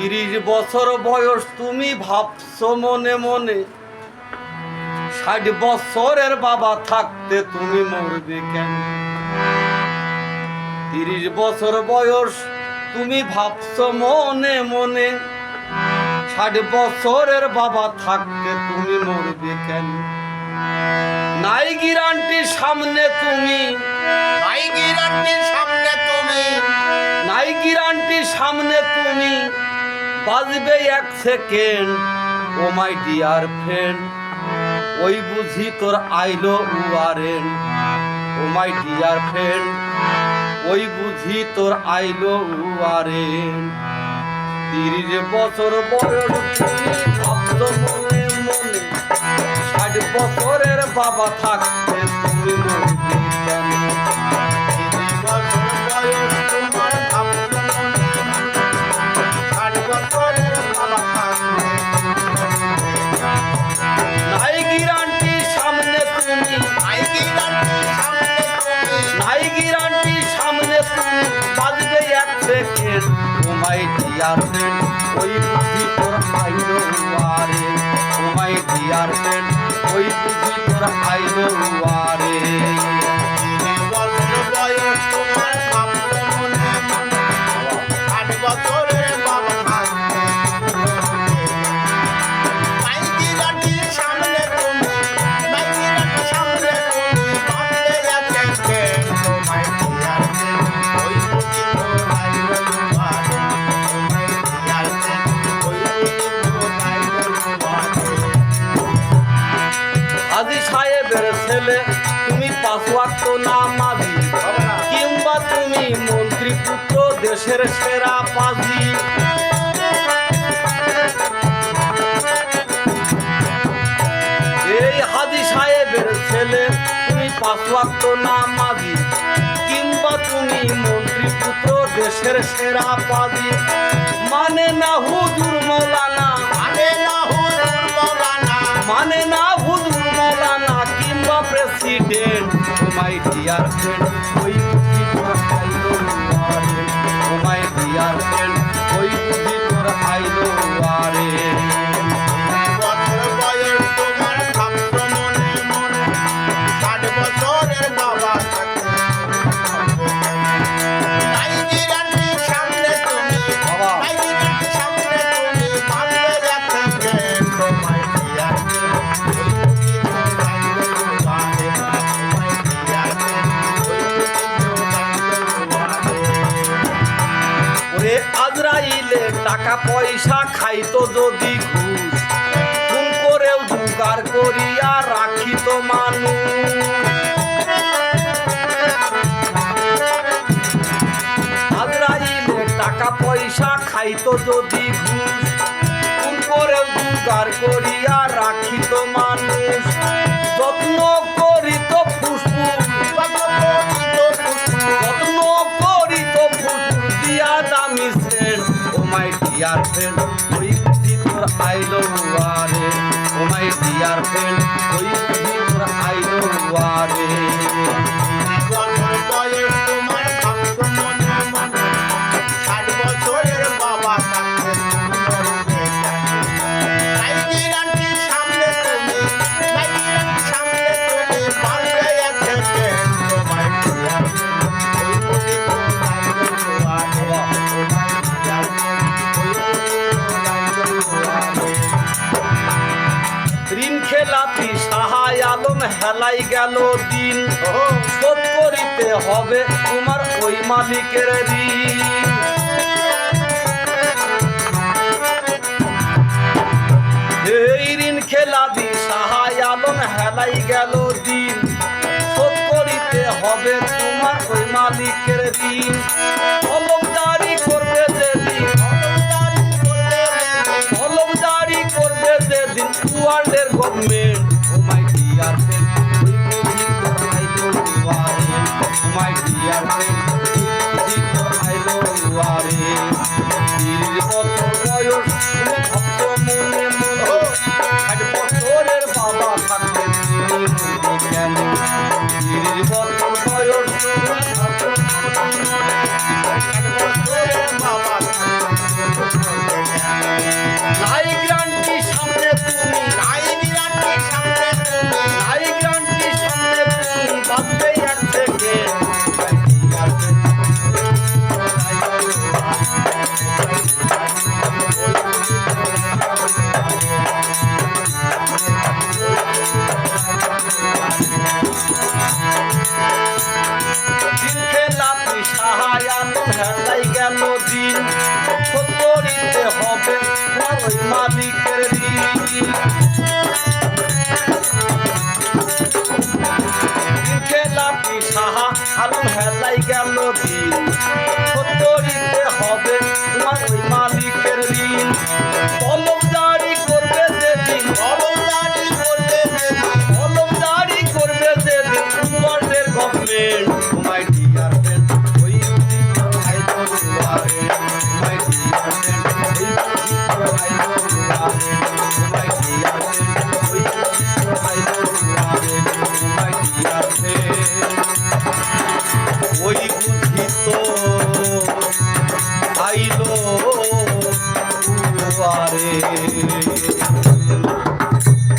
30 বছর বয়স তুমি ভাবছো মনে মনে 60 বছরের বাবা থাকতে তুমি মরবে কেন? 30 বছর বয়স তুমি ভাবছো মনে মনে 60 বছরের বাবা থাকতে তুমি মরবে কেন? নাই গ্যারান্টি সামনে তুমি, নাই গ্যারান্টির সামনে তুমি, নাই গ্যারান্টি সামনে তুমি বাজবে 1 second. Oh my dear friend, ওই বুঝি তোর আইলো warrant. Oh my dear friend, ওই বুঝি তোর আইলো ওয়ারেন্ট। 30 বছর বয়স তুমি ভাবছো মনে মনে 60 বছরের বাবা থাকতে তুমি মরবে কেন? 30 বছর বয়স তোমার ভাবছো মনে মনে 60 বছরের বাবা থাকতে নাই গ্যারান্টি সামনে তুমি, নাই গ্যারান্টির সামনে তুমি, নাই গ্যারান্টি সামনে তুমি বাজবে 1 second. Oh my dear friend, ওই বুঝি তোর আইলো warrant. Oh my dear friend, ওই বুঝি তোর আইলো ওয়ারেন্ট। 30 বছর বয়স তোমার ভাবছো মনে মনে 60 বছরের বাবা থাকতে নাই গ্যারান্টির সামনে তুমি, নাই গ্যারান্টির সামনে তুমি ভাবলে যাচ্ছে তোমায় ডিয়ার ওই বুঝি তোর আইলো ওয়ারেন্ট। তোমায় ডিয়ার ওই বুঝি তোর আইলো ওয়ারেন্ট। হাজী সাহেবের ছেলে তুমি 5 ওয়াক্ত নামাজি, কিংবা তুমি মন্ত্রী পুত্র দেশের সেরা পাজি। এই হাজী সাহেবের ছেলে তুমি 5 ওয়াক্ত নামাজি, কিংবা তুমি মন্ত্রী পুত্র দেশের সেরা পাজি। মানে না হুজুর মৌলানা, মানে না হুজুর মৌলানা, মানে না হুজুর মৌলানা কিংবা president. Oh my dear friend, ওই বুঝি তোর আইলো warrant. Oh my dear friend, ওই বুঝি তোর আইলো ওয়ারেন্ট। 30 বছর বয়স তোমার ভাবছো মনে মনে 60 বছরের বাবা থাকতে নাই গ্যারান্টির সামনে তুমি, বাবা। নাই গ্যারান্টির সামনে তুমি ভাবলে যাচ্ছে তোমায় ডিয়ার ওই বুঝি তোর আইলো ওয়ারেন্ট। তোমায় ডিয়ার ওই বুঝি তোর আইলো ওয়ারেন্ট। ওরে আজরাইলে টাকা পয়সা খাইতো যদি ঘুষ, খুন করেও জোগাড় করিয়া রাখিত মানুষ। আজরাইলে টাকা পয়সা খাইতো যদি ঘুষ, খুন করেও জোগাড় করিয়া রাখিত মানুষ। যত্ন করিত ফুসফুস, যত্ন করিত ফুসফুস দিয়া দামি scent. Oh my dear friend, ওই বুঝি তোর আইলো warrant. Oh my dear friend, ওই বুঝি তোর আইলো ওয়ারেন্ট। 30 বছর বয়স তোমার ভাবছো মনে মনে 60 বছরের বাবা থাকতে মরবে কেন? নাই গ্যারান্টির সামনে তুমি, নাই গ্যারান্টির সামনে তুমি পারবে একটা তোমায় ডিয়ার ওই বুঝি তোর আইলো ওয়ারেন্ট। তোমায় ডিয়ার ওই বুঝি তোর আইলো ওয়ারেন্ট। ঋণ খেলাপি সাহায় আলম হেলাই গেল দিন, শোধ করিতে হবে তোমার ওই মালিকের ঋণ। এই ঋণ খেলাপি সাহায় আলম হেলাই গেল দিন, শোধ করিতে হবে তোমার ওই মালিকের ঋণ। কলম জারি করবে যেদিন, কলম জারি করবে যেদিন ওয়ার্ল্ডের government. Oh my dear friend, ওই বুঝি তোর আইলো warrant. Oh my dear friend, ওই বুঝি তোর আইলো ওয়ারেন্ট। 30 বছর বয়স তুমি ভাবছো মনে মনে 60 বছরের বাবা থাকতে তুমি মরবে কেন? 30 বছর বয়স তুমি ভাবছো মনে মনে 60 বছরের বাবা থাকতে তুমি মরবে কেন? কি সাহা আলম হেলাই গেল দিন সত্তরিতে হবে তোমার ওই মালিকের ঋণ কলম জারি করবে যেদিন অবদানি করবে যেদিন কলম জারি করবে যেদিন ওয়ার্ল্ডের গভর্নমেন্ট